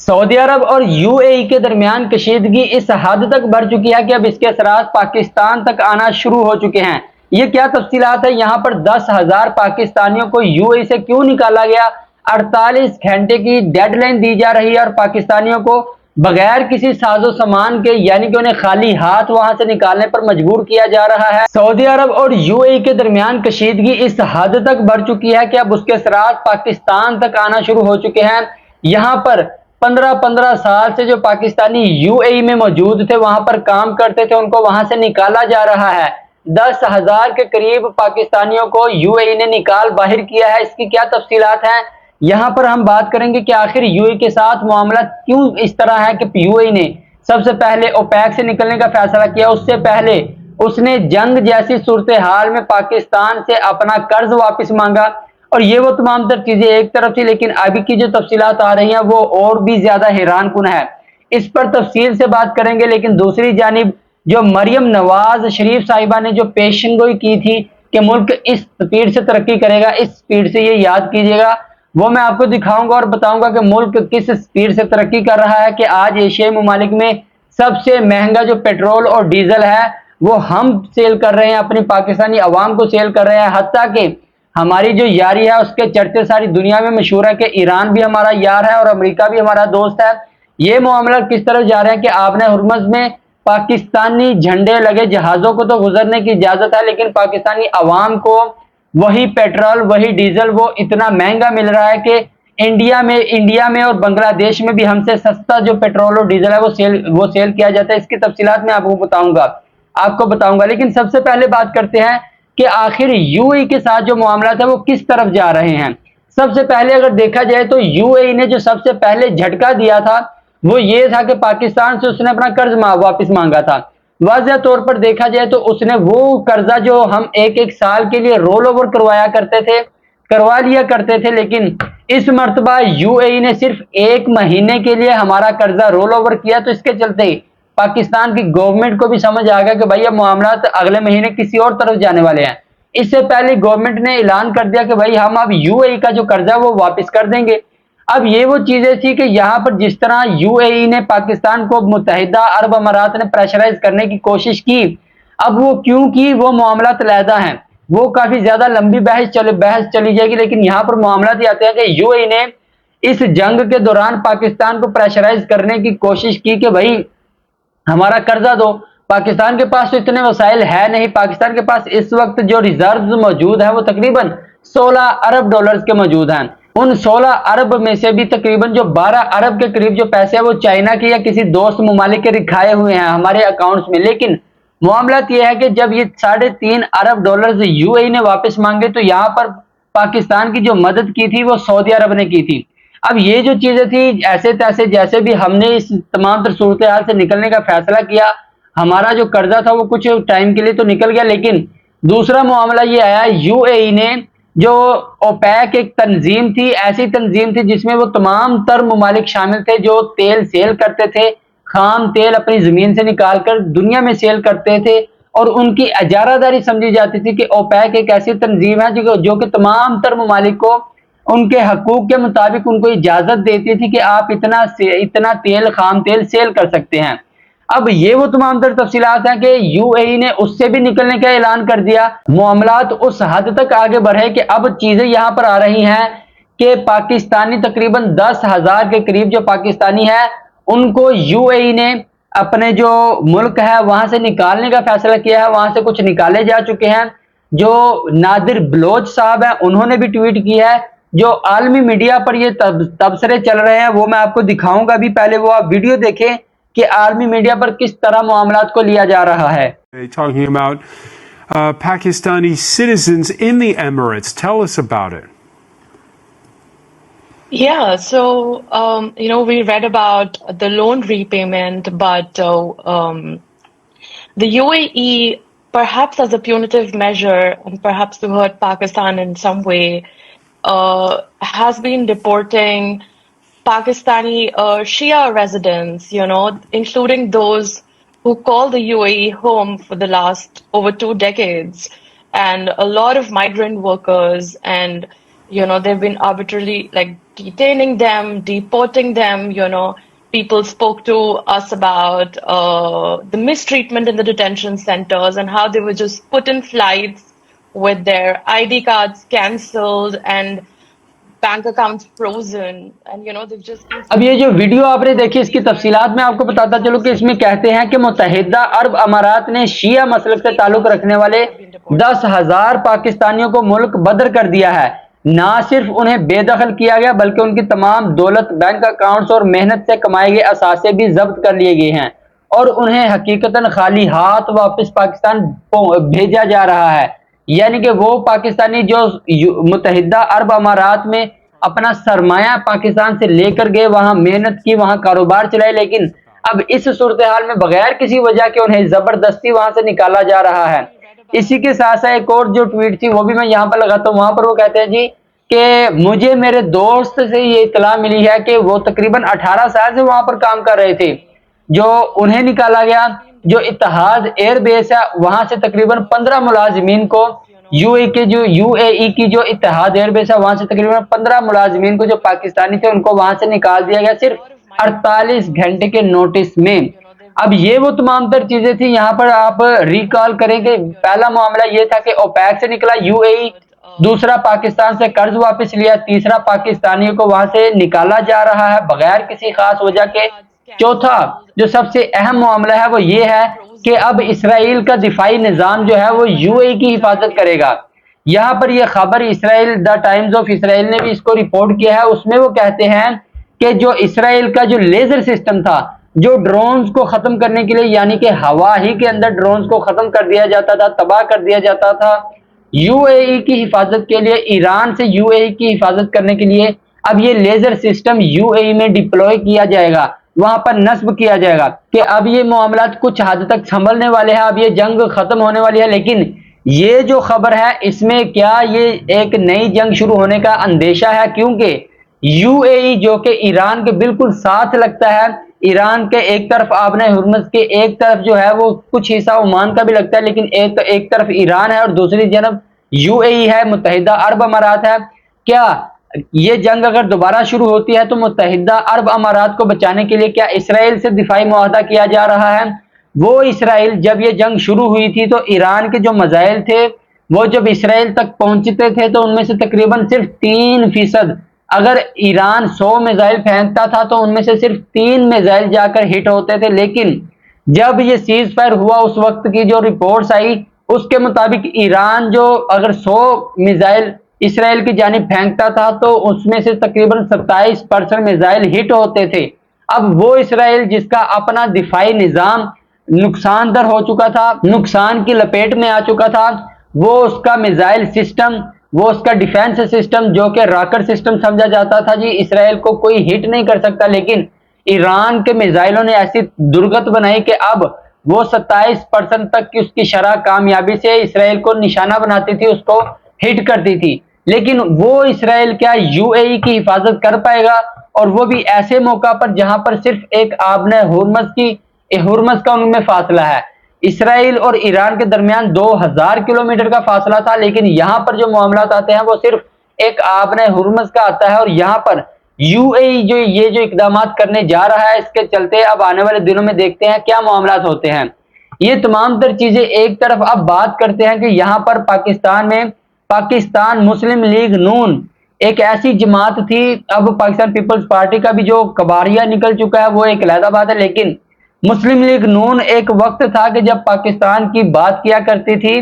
سعودی عرب اور یو اے ای کے درمیان کشیدگی اس حد تک بڑھ چکی ہے کہ اب اس کے اثرات پاکستان تک آنا شروع ہو چکے ہیں۔ یہ کیا تفصیلات ہے؟ یہاں پر 10,000 پاکستانیوں کو یو اے ای سے کیوں نکالا گیا؟ 48 گھنٹے کی ڈیڈ لائن دی جا رہی ہے اور پاکستانیوں کو بغیر کسی ساز و سامان کے، یعنی کہ انہیں خالی ہاتھ وہاں سے نکالنے پر مجبور کیا جا رہا ہے۔ سعودی عرب اور یو اے ای کے درمیان کشیدگی اس حد تک بڑھ چکی ہے کہ اب اس کے اثرات پاکستان تک آنا شروع ہو چکے ہیں۔ یہاں پر 15 سال سے جو پاکستانی یو اے ای میں موجود تھے، وہاں پر کام کرتے تھے، ان کو وہاں سے نکالا جا رہا ہے۔ 10,000 کے قریب پاکستانیوں کو یو اے ای نے نکال باہر کیا ہے۔ اس کی کیا تفصیلات ہیں؟ یہاں پر ہم بات کریں گے کہ آخر یو اے ای کے ساتھ معاملہ کیوں اس طرح ہے کہ یو اے ای نے سب سے پہلے اوپیک سے نکلنے کا فیصلہ کیا۔ اس سے پہلے اس نے جنگ جیسی صورتحال میں پاکستان سے اپنا قرض واپس مانگا، اور یہ وہ تمام تر چیزیں ایک طرف تھی، لیکن ابھی کی جو تفصیلات آ رہی ہیں وہ اور بھی زیادہ حیران کن ہے۔ اس پر تفصیل سے بات کریں گے، لیکن دوسری جانب جو مریم نواز شریف صاحبہ نے جو پیشن گوئی کی تھی کہ ملک اس سپیڈ سے ترقی کرے گا، اس سپیڈ سے، یہ یاد کیجیے گا، وہ میں آپ کو دکھاؤں گا اور بتاؤں گا کہ ملک کس سپیڈ سے ترقی کر رہا ہے کہ آج ایشیائی ممالک میں سب سے مہنگا جو پیٹرول اور ڈیزل ہے وہ ہم سیل کر رہے ہیں، اپنی پاکستانی عوام کو سیل کر رہے ہیں۔ حتیٰ کہ ہماری جو یاری ہے اس کے چرچے ساری دنیا میں مشہور ہے کہ ایران بھی ہمارا یار ہے اور امریکہ بھی ہمارا دوست ہے۔ یہ معاملہ کس طرح جا رہے ہیں کہ آپ نے ہرمز میں پاکستانی جھنڈے لگے جہازوں کو تو گزرنے کی اجازت ہے، لیکن پاکستانی عوام کو وہی پیٹرول وہی ڈیزل وہ اتنا مہنگا مل رہا ہے کہ انڈیا میں اور بنگلہ دیش میں بھی ہم سے سستا جو پیٹرول اور ڈیزل ہے وہ سیل کیا جاتا ہے۔ اس کی تفصیلات میں آپ کو بتاؤں گا، لیکن سب سے پہلے بات کرتے ہیں کہ آخر یو اے ای کے ساتھ جو معاملات ہیں وہ کس طرف جا رہے ہیں۔ سب سے پہلے اگر دیکھا جائے تو یو اے ای نے جو سب سے پہلے جھٹکا دیا تھا وہ یہ تھا کہ پاکستان سے اس نے اپنا قرض واپس مانگا تھا۔ واضح طور پر دیکھا جائے تو اس نے وہ قرضہ جو ہم ایک سال کے لیے رول اوور کروا لیا کرتے تھے، لیکن اس مرتبہ یو اے ای نے صرف 1 مہینے کے لیے ہمارا قرضہ رول اوور کیا، تو اس کے چلتے پاکستان کی گورنمنٹ کو بھی سمجھ آ گیا کہ بھائی یہ معاملات اگلے مہینے کسی اور طرف جانے والے ہیں۔ اس سے پہلے گورنمنٹ نے اعلان کر دیا کہ بھائی ہم اب یو اے ای کا جو قرضہ وہ واپس کر دیں گے۔ اب یہ وہ چیزیں تھی کہ یہاں پر جس طرح یو اے ای نے پاکستان کو متحدہ عرب امارات نے پریشرائز کرنے کی کوشش کی، اب وہ کیوں کی وہ معاملات علیحدہ ہیں، وہ کافی زیادہ لمبی بحث چلی جائے گی، لیکن یہاں پر معاملات یہ آتے ہیں کہ یو اے ای نے اس جنگ کے دوران پاکستان کو پریشرائز کرنے کی کوشش کی کہ بھائی ہمارا قرضہ دو۔ پاکستان کے پاس تو اتنے وسائل ہے نہیں، پاکستان کے پاس اس وقت جو ریزروز موجود ہیں وہ تقریباً 16 ارب ڈالرز کے موجود ہیں۔ ان 16 ارب میں سے بھی تقریباً جو 12 ارب کے قریب جو پیسے ہیں وہ چائنا کے یا کسی دوست ممالک کے رکھائے ہوئے ہیں ہمارے اکاؤنٹس میں، لیکن معاملات یہ ہے کہ جب یہ 3.5 ارب ڈالرز یو اے ای نے واپس مانگے تو یہاں پر پاکستان کی جو مدد کی تھی وہ سعودی عرب نے کی تھی۔ اب یہ جو چیزیں تھی ایسے تیسے جیسے بھی ہم نے اس تمام تر صورتحال سے نکلنے کا فیصلہ کیا، ہمارا جو قرضہ تھا وہ کچھ ٹائم کے لیے تو نکل گیا، لیکن دوسرا معاملہ یہ آیا یو اے ای نے جو اوپیک ایک تنظیم تھی، ایسی تنظیم تھی جس میں وہ تمام تر ممالک شامل تھے جو تیل سیل کرتے تھے، خام تیل اپنی زمین سے نکال کر دنیا میں سیل کرتے تھے، اور ان کی اجارہ داری سمجھی جاتی تھی کہ اوپیک ایک ایسی تنظیم ہے جو کہ تمام تر ممالک کو ان کے حقوق کے مطابق ان کو اجازت دیتی تھی کہ آپ اتنا تیل خام تیل سیل کر سکتے ہیں۔ اب یہ وہ تمام تر تفصیلات ہیں کہ یو اے ای نے اس سے بھی نکلنے کا اعلان کر دیا۔ معاملات اس حد تک آگے بڑھے کہ اب چیزیں یہاں پر آ رہی ہیں کہ پاکستانی تقریباً 10,000 کے قریب جو پاکستانی ہیں ان کو یو اے ای نے اپنے جو ملک ہے وہاں سے نکالنے کا فیصلہ کیا ہے، وہاں سے کچھ نکالے جا چکے ہیں۔ جو نادر بلوچ صاحب ہیں انہوں نے بھی ٹویٹ کیا ہے، جو عالمی میڈیا پر یہ تبصرے چل رہے ہیں وہ میں آپ کو دکھاؤں گا، بھی پہلے وہ آپ ویڈیو دیکھیں کہ عالمی میڈیا پر کس طرح معاملات کو لیا جا رہا ہے۔ Talking about Pakistani citizens in the Emirates. Tell us about it. Yeah, so, we read about the loan repayment, but the UAE, perhaps as a punitive measure, and perhaps to hurt Pakistan in some way, has been deporting Pakistani Shia residents, including those who call the UAE home for the last over 2 decades, and a lot of migrant workers and they've been arbitrarily like detaining them, deporting them. People spoke to us about the mistreatment in the detention centers and how they were just put in flights with their ID cards cancelled and bank accounts frozen, and they've just been. اب یہ جو video آپ نے دیکھی اس کی تفصیلات میں آپ کو بتاتا چلوں کہ اس میں کہتے ہیں کہ متحدہ عرب امارات نے شیعہ مسلک سے تعلق رکھنے والے 10,000 پاکستانیوں کو ملک بدر کر دیا ہے. نہ صرف انہیں بے دخل کیا گیا بلکہ ان کی تمام دولت، بینک اکاؤنٹس اور محنت سے کمائے گئے اثاثے بھی ضبط کر لیے گئے ہیں اور انہیں حقیقتاً خالی ہاتھ واپس پاکستان بھیجا جا رہا ہے. یعنی کہ وہ پاکستانی جو متحدہ عرب امارات میں اپنا سرمایہ پاکستان سے لے کر گئے، وہاں محنت کی، وہاں کاروبار چلائے، لیکن اب اس صورتحال میں بغیر کسی وجہ کے انہیں زبردستی وہاں سے نکالا جا رہا ہے. اسی کے ساتھ ساتھ ایک اور جو ٹویٹ تھی وہ بھی میں یہاں پر لگاتا ہوں. وہاں پر وہ کہتے ہیں جی کہ مجھے میرے دوست سے یہ اطلاع ملی ہے کہ وہ تقریباً 18 سال سے وہاں پر کام کر رہے تھے، جو انہیں نکالا گیا. جو اتحاد ایئر بیس ہے وہاں سے تقریباً 15 ملازمین کو یو اے ای کی جو اتحاد ایئر بیس ہے وہاں سے تقریباً 15 ملازمین کو جو پاکستانی تھے ان کو وہاں سے نکال دیا گیا صرف 48 گھنٹے کے نوٹس میں. اب یہ وہ تمام تر چیزیں تھیں. یہاں پر آپ ریکال کریں کہ پہلا معاملہ یہ تھا کہ اوپیک سے نکلا یو اے ای، دوسرا پاکستان سے قرض واپس لیا، تیسرا پاکستانیوں کو وہاں سے نکالا جا رہا ہے بغیر کسی خاص وجہ کے، چوتھا جو سب سے اہم معاملہ ہے وہ یہ ہے کہ اب اسرائیل کا دفاعی نظام جو ہے وہ یو اے ای کی حفاظت کرے گا. یہاں پر یہ خبر اسرائیل دا ٹائمز آف اسرائیل نے بھی اس کو رپورٹ کیا ہے. اس میں وہ کہتے ہیں کہ جو اسرائیل کا جو لیزر سسٹم تھا جو ڈرونز کو ختم کرنے کے لیے، یعنی کہ ہوا ہی کے اندر ڈرونز کو ختم کر دیا جاتا تھا، تباہ کر دیا جاتا تھا، یو اے ای کی حفاظت کے لیے، ایران سے یو اے ای کی حفاظت کرنے کے لیے اب یہ لیزر سسٹم یو اے ای میں ڈپلوائے کیا جائے گا، وہاں پر نصب کیا جائے گا کہ اب یہ معاملات کچھ حد تک سنبھلنے والے ہیں، اب یہ جنگ ختم ہونے والی ہے. لیکن یہ جو خبر ہے اس میں کیا یہ ایک نئی جنگ شروع ہونے کا اندیشہ ہے؟ کیونکہ یو اے ای جو کہ ایران کے بالکل ساتھ لگتا ہے، ایران کے ایک طرف آبنہ ہرمز کے ایک طرف جو ہے وہ کچھ حصہ عمان کا بھی لگتا ہے، لیکن ایک طرف ایران ہے اور دوسری جانب یو اے ای ہے، متحدہ عرب امارات ہے. کیا یہ جنگ اگر دوبارہ شروع ہوتی ہے تو متحدہ عرب امارات کو بچانے کے لیے کیا اسرائیل سے دفاعی معاہدہ کیا جا رہا ہے؟ وہ اسرائیل جب یہ جنگ شروع ہوئی تھی تو ایران کے جو میزائل تھے وہ جب اسرائیل تک پہنچتے تھے تو ان میں سے تقریباً صرف 3%، اگر ایران 100 میزائل پھینکتا تھا تو ان میں سے صرف 3 میزائل جا کر ہٹ ہوتے تھے. لیکن جب یہ سیز فائر ہوا اس وقت کی جو رپورٹس آئی اس کے مطابق ایران جو اگر 100 میزائل اسرائیل کی جانب پھینکتا تھا تو اس میں سے تقریباً 27% میزائل ہٹ ہوتے تھے. اب وہ اسرائیل جس کا اپنا دفاعی نظام نقصان در ہو چکا تھا، نقصان کی لپیٹ میں آ چکا تھا، وہ اس کا میزائل سسٹم، وہ اس کا ڈیفنس سسٹم جو کہ راکٹ سسٹم سمجھا جاتا تھا جی اسرائیل کو کوئی ہٹ نہیں کر سکتا، لیکن ایران کے میزائلوں نے ایسی درگت بنائی کہ اب وہ 27% تک کی اس کی شرح کامیابی سے اسرائیل کو نشانہ بناتی تھی، اس کو ہٹ کرتی تھی. لیکن وہ اسرائیل کیا یو اے ای کی حفاظت کر پائے گا؟ اور وہ بھی ایسے موقع پر جہاں پر صرف ایک آبنہ ہرمز کا ان میں فاصلہ ہے. اسرائیل اور ایران کے درمیان 2000 کلومیٹر کا فاصلہ تھا، لیکن یہاں پر جو معاملات آتے ہیں وہ صرف ایک آبنہ ہرمز کا آتا ہے. اور یہاں پر یو اے ای جو اقدامات کرنے جا رہا ہے اس کے چلتے اب آنے والے دنوں میں دیکھتے ہیں کیا معاملات ہوتے ہیں. یہ تمام تر چیزیں ایک طرف اب بات کرتے ہیں کہ یہاں پر پاکستان میں پاکستان مسلم لیگ نون ایک ایسی جماعت تھی، اب پاکستان پیپلز پارٹی کا بھی جو کباڑیا نکل چکا ہے وہ ایک علیحدہ بات ہے، لیکن مسلم لیگ نون ایک وقت تھا کہ جب پاکستان کی بات کیا کرتی تھی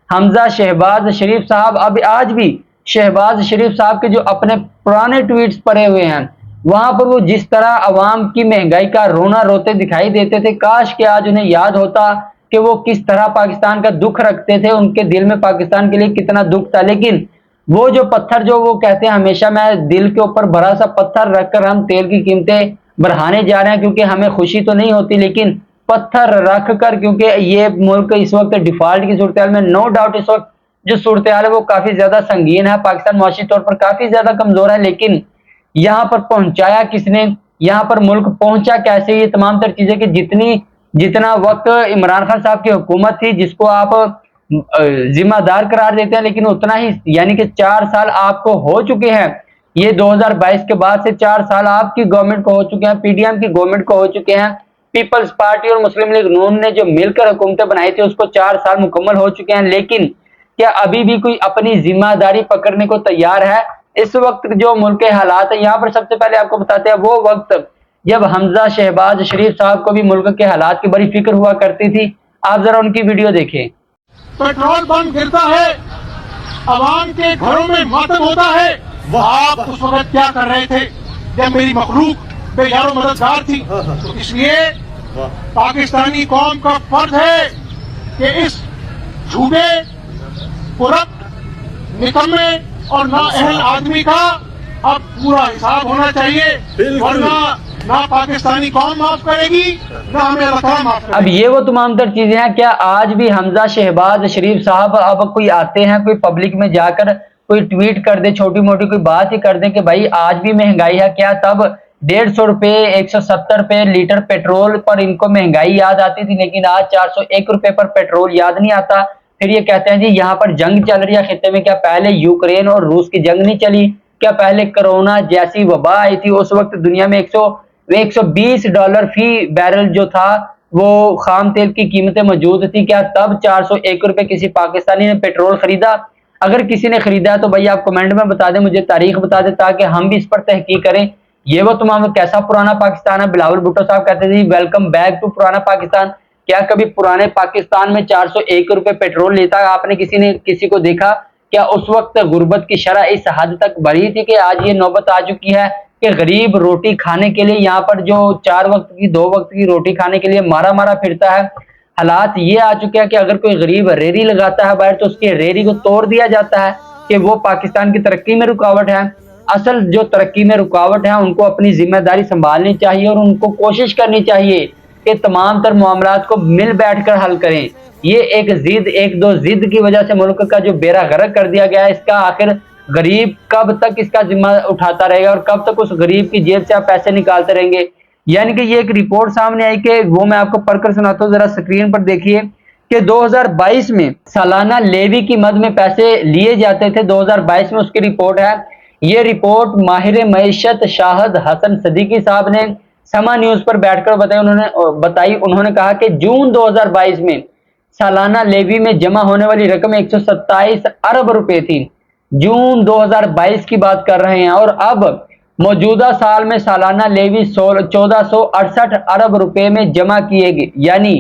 حمزہ شہباز شریف صاحب. اب آج بھی شہباز شریف صاحب کے جو اپنے پرانے ٹویٹس پڑے ہوئے ہیں وہاں پر وہ جس طرح عوام کی مہنگائی کا رونا روتے دکھائی دیتے تھے، کاش کہ آج انہیں یاد ہوتا کہ وہ کس طرح پاکستان کا دکھ رکھتے تھے، ان کے دل میں پاکستان کے لیے کتنا دکھ تھا. لیکن وہ جو پتھر جو وہ کہتے ہیں ہمیشہ میں دل کے اوپر بڑا سا پتھر رکھ کر ہم تیل کی قیمتیں بڑھانے جا رہے ہیں کیونکہ ہمیں خوشی تو نہیں ہوتی، لیکن پتھر رکھ کر کیونکہ یہ ملک اس وقت ڈیفالٹ کی صورتحال میں نو ڈاؤٹ اس وقت جو صورتحال ہے وہ کافی زیادہ سنگین ہے، پاکستان معاشی طور پر کافی زیادہ کمزور ہے. لیکن یہاں پر پہنچایا کس نے، یہاں پر ملک پہنچا کیسے، یہ تمام تر چیزیں کہ جتنا وقت عمران خان صاحب کی حکومت تھی جس کو آپ ذمہ دار قرار دیتے ہیں، لیکن اتنا ہی یعنی کہ 4 سال آپ کو ہو چکے ہیں، یہ 2022 کے بعد سے 4 سال آپ کی گورنمنٹ کو ہو چکے ہیں، پی ڈی ایم کی گورنمنٹ کو ہو چکے ہیں، پیپلز پارٹی اور مسلم لیگ نون نے جو مل کر حکومتیں بنائی تھی اس کو 4 سال مکمل ہو چکے ہیں، لیکن کیا ابھی بھی کوئی اپنی ذمہ داری پکڑنے کو تیار ہے؟ اس وقت جو ملک کے حالات ہیں، یہاں پر سب سے پہلے آپ کو بتاتے ہیں وہ وقت جب حمزہ شہباز شریف صاحب کو بھی ملک کے حالات کی بڑی فکر ہوا کرتی تھی۔ آپ ذرا ان کی ویڈیو دیکھیں۔ پیٹرول بم گرتا ہے، عوام کے گھروں میں ماتم ہوتا ہے، وہ آپ اس وقت کیا کر رہے تھے جب میری مخلوق بے یار و مددگار تھی؟ تو اس لیے پاکستانی قوم کا فرض ہے کہ اس جھوٹے، کرپٹ، نکمے اور نااہل آدمی کا اب پورا حساب ہونا چاہیے، ورنہ نہ پاکستانی قوم معاف کرے گی نہ ہمیں اللہ تعالیٰ معاف کرے گا۔ اب یہ وہ تمام تر چیزیں ہیں، کیا آج بھی حمزہ شہباز شریف صاحب اب کوئی آتے ہیں کوئی پبلک میں جا کر کوئی ٹویٹ کر دے، چھوٹی موٹی کوئی بات ہی کر دیں کہ بھائی آج بھی مہنگائی ہے؟ کیا تب 150 روپے 170 روپے لیٹر پیٹرول پر ان کو مہنگائی یاد آتی تھی، لیکن آج 401 روپے پر پیٹرول یاد نہیں آتا؟ پھر یہ کہتے ہیں جی یہاں پر جنگ چل رہی ہے خطے میں، کیا پہلے یوکرین اور روس کی جنگ نہیں چلی؟ کیا پہلے کرونا جیسی وبا آئی تھی اس وقت دنیا میں 120 ڈالر فی بیرل جو تھا وہ خام تیل کی قیمتیں موجود تھی؟ کیا تب 401 روپے کسی پاکستانی نے پیٹرول خریدا؟ اگر کسی نے خریدا ہے تو بھائی آپ کمنٹ میں بتا دیں، مجھے تاریخ بتا دیں تاکہ ہم بھی اس پر تحقیق کریں۔ یہ وہ تمام کیسا پرانا پاکستان ہے؟ بلاول بھٹو صاحب کہتے تھے ویلکم بیک ٹو پرانا پاکستان۔ کیا کبھی پرانے پاکستان میں 401 روپے پیٹرول لیتا آپ نے کسی کو دیکھا؟ کیا اس وقت غربت کی شرح اس حد تک بڑھی تھی کہ آج یہ نوبت آ چکی ہے کہ غریب روٹی کھانے کے لیے یہاں پر جو 4 وقت کی 2 وقت کی روٹی کھانے کے لیے مارا پھرتا ہے؟ حالات یہ آ چکے ہیں کہ اگر کوئی غریب ریری لگاتا ہے باہر تو اس کی ریری کو توڑ دیا جاتا ہے کہ وہ پاکستان کی ترقی میں رکاوٹ ہے۔ اصل جو ترقی میں رکاوٹ ہے ان کو اپنی ذمہ داری سنبھالنی چاہیے اور ان کو کوشش کرنی چاہیے کہ تمام تر معاملات کو مل بیٹھ کر حل کریں۔ یہ ایک دو ضد کی وجہ سے ملک کا جو بیڑا غرق کر دیا گیا ہے، اس کا آخر غریب کب تک اس کا ذمہ اٹھاتا رہے گا اور کب تک اس غریب کی جیب سے آپ پیسے نکالتے رہیں گے؟ یعنی کہ یہ ایک رپورٹ سامنے آئی کہ وہ میں آپ کو پڑھ کر سناتا ہوں، ذرا سکرین پر دیکھیے کہ 2022 میں سالانہ لیوی کی مد میں پیسے لیے جاتے تھے، 2022 میں اس کی رپورٹ ہے۔ یہ رپورٹ ماہر معیشت شاہد حسن صدیقی صاحب نے سما نیوز پر بیٹھ کر بتائی۔ انہوں نے کہا کہ جون 2022 میں سالانہ لیوی میں جمع ہونے والی رقم 127 ارب روپے تھی۔ جون 2022 کی بات کر رہے ہیں، اور اب موجودہ سال میں سالانہ لیوی 1468 ارب روپے میں جمع کیے گئے، یعنی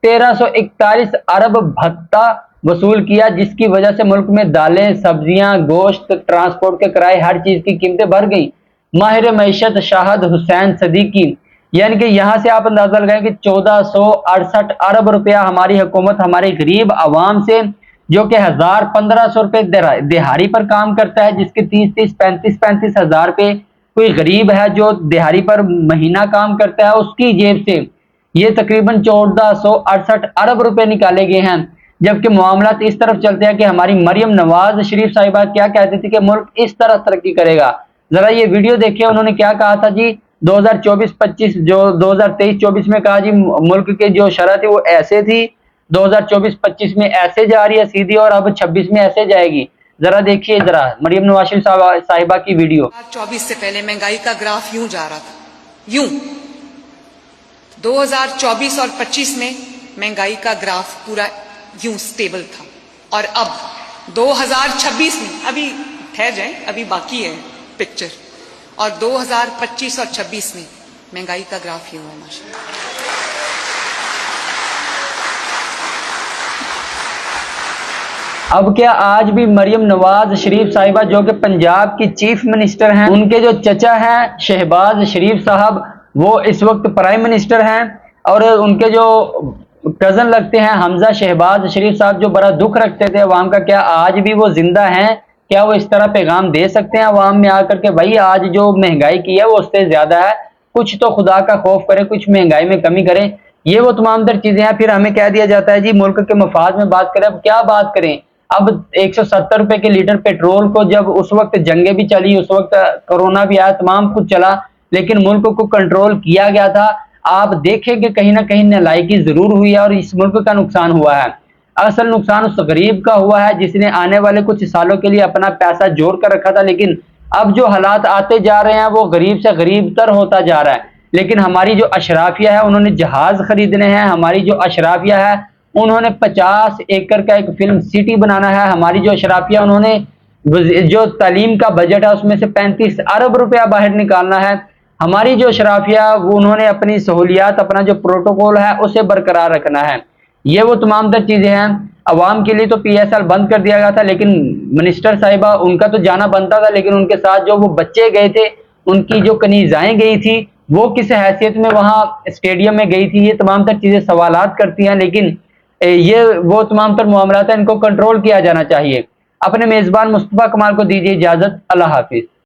1341 ارب بھتہ وصول کیا، جس کی وجہ سے ملک میں دالیں، سبزیاں، گوشت، ٹرانسپورٹ کے کرائے، ہر چیز کی قیمتیں بڑھ گئیں۔ ماہر معیشت شاہد حسین صدیقی، یعنی کہ یہاں سے آپ اندازہ لگائیں کہ 1468 ارب روپیہ ہماری حکومت ہمارے غریب عوام سے، جو کہ 1500 روپے دہاڑی پر کام کرتا ہے، جس کے 35 ہزار روپے کوئی غریب ہے جو دہاڑی پر مہینہ کام کرتا ہے، اس کی جیب سے یہ تقریباً 1468 ارب روپے نکالے گئے ہیں۔ جبکہ معاملات اس طرف چلتے ہیں کہ ہماری مریم نواز شریف صاحبہ کیا کہتی تھی کہ ملک اس طرح ترقی کرے گا۔ ذرا یہ ویڈیو دیکھیں، انہوں نے کیا کہا تھا جی 2024-25 جو 2023-24 میں کہا جی ملک کے جو شرح تھی وہ ایسے تھی، 2024-25 میں ایسے جا رہی ہے سیدھی، اور اب 26 میں ایسے جائے گی۔ ذرا دیکھیے ذرا مریم نواز شریف صاحبہ کی ویڈیو۔ 2024 سے پہلے مہنگائی کا گراف یوں جا رہا تھا، یوں 2024 اور 25 میں مہنگائی کا گراف پورا یوں سٹیبل تھا، اور اب 2026 میں ابھی ٹھہر جائیں، ابھی باقی ہے پکچر، اور 2025 اور 26 میں مہنگائی کا گراف یوں ہے ماشاءاللہ۔ اب کیا آج بھی مریم نواز شریف صاحبہ جو کہ پنجاب کی چیف منسٹر ہیں، ان کے جو چچا ہیں شہباز شریف صاحب وہ اس وقت پرائم منسٹر ہیں، اور ان کے جو کزن لگتے ہیں حمزہ شہباز شریف صاحب جو بڑا دکھ رکھتے تھے عوام کا، کیا آج بھی وہ زندہ ہیں؟ کیا وہ اس طرح پیغام دے سکتے ہیں عوام میں آ کر کے بھائی آج جو مہنگائی کی ہے وہ اس سے زیادہ ہے، کچھ تو خدا کا خوف کریں، کچھ مہنگائی میں کمی کریں؟ یہ وہ تمام تر چیزیں ہیں۔ پھر ہمیں کہہ دیا جاتا ہے جی ملک کے مفاد میں بات کریں، اب کیا بات کریں؟ اب 170 روپے کے لیٹر پیٹرول کو جب اس وقت جنگیں بھی چلی، اس وقت کرونا بھی آیا، تمام کچھ چلا، لیکن ملک کو کنٹرول کیا گیا تھا۔ آپ دیکھیں کہ کہیں نہ کہیں نالائکی ضرور ہوئی ہے اور اس ملک کا نقصان ہوا ہے۔ اصل نقصان اس غریب کا ہوا ہے جس نے آنے والے کچھ سالوں کے لیے اپنا پیسہ جوڑ کر رکھا تھا، لیکن اب جو حالات آتے جا رہے ہیں وہ غریب سے غریب تر ہوتا جا رہا ہے۔ لیکن ہماری جو اشرافیہ ہے انہوں نے جہاز خریدنے ہیں، ہماری جو اشرافیہ ہے انہوں نے 50 ایکڑ کا ایک فلم سٹی بنانا ہے، ہماری جو اشرافیہ انہوں نے جو تعلیم کا بجٹ ہے اس میں سے 35 ارب روپیہ باہر نکالنا ہے، ہماری جو اشرافیہ وہ انہوں نے اپنی سہولیات، اپنا جو پروٹوکول ہے اسے برقرار رکھنا ہے۔ یہ وہ تمام تر چیزیں ہیں۔ عوام کے لیے تو پی ایس ایل بند کر دیا گیا تھا، لیکن منسٹر صاحبہ ان کا تو جانا بنتا تھا، لیکن ان کے ساتھ جو وہ بچے گئے تھے، ان کی جو کنیزائیں گئی تھی، وہ کس حیثیت میں وہاں اسٹیڈیم میں گئی تھی، یہ تمام تر چیزیں سوالات کرتی ہیں۔ لیکن یہ وہ تمام تر معاملات ہیں، ان کو کنٹرول کیا جانا چاہیے۔ اپنے میزبان مصطفیٰ کمال کو دیجیے اجازت، اللہ حافظ۔